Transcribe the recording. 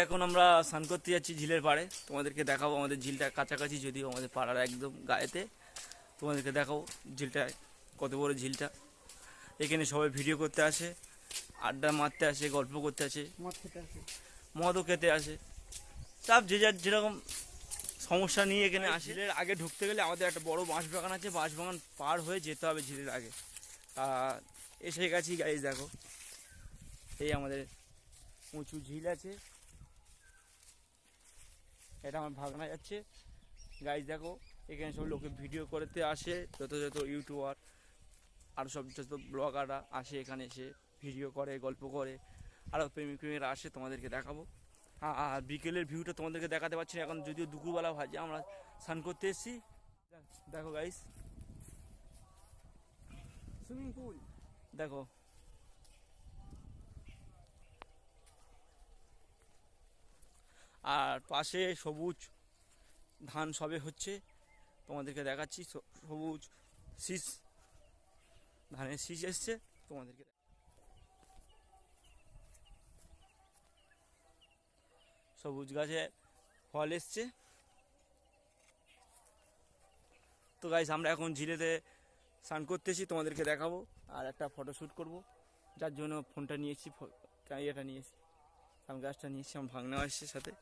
এখন আমরা স্নান করতে যাচ্ছি ঝিলের পাড়ে, তোমাদেরকে দেখাবো আমাদের ঝিলটা কাছাকাছি, যদিও আমাদের পাড়ার একদম গায়েতে। তোমাদেরকে দেখাবো ঝিলটা, কত বড় ঝিলটা। এখানে সবাই ভিডিও করতে আসে, আড্ডা মারতে আসে, গল্প করতে আসে, মদও খেতে আসে, সব যে যার যেরকম সমস্যা নিয়ে এখানে আসে। ঝিলের আগে ঢুকতে গেলে আমাদের একটা বড় বাঁশবাগান আছে, বাঁশবাগান পার হয়ে যেতে হবে ঝিলের আগে। এসে গেছি গাইজ, দেখো এই আমাদের উঁচু ঝিল আছে, এটা আমার ভাগনা যাচ্ছে গাইজ। দেখো এখানে সব লোকে ভিডিও করতে আসে, যত যত ইউটিউবার আর সব যত ব্লগাররা আসে এখানে এসে ভিডিও করে, গল্প করে, আরও প্রেমিকেরা আসে, তোমাদেরকে দেখাবো। আর বিকেলের ভিউটা তোমাদেরকে দেখাতে পারছি না এখন, যদিও দুপুরবেলা ভাজে, আমরা স্নান করতে এসেছি। দেখো গাইস, সুইমিং পুল দেখো, আর পাশে সবুজ ধান সবে হচ্ছে, তোমাদেরকে দেখাচ্ছি। সবুজ শীষ, ধানের শীষ এসছে, তোমাদেরকে সবুজ গাছে ফল এসছে। তো গাইস আমরা এখন ঝিলেতে স্নান করতেছি, তোমাদেরকে দেখাবো আর একটা ফটোশ্যুট করব, যার জন্য ফোনটা নিয়েছি, ইয়েটা নিয়েছি, সানগ্লাসটা নিয়েছি, আমার ভাগনা এসছে সাথে।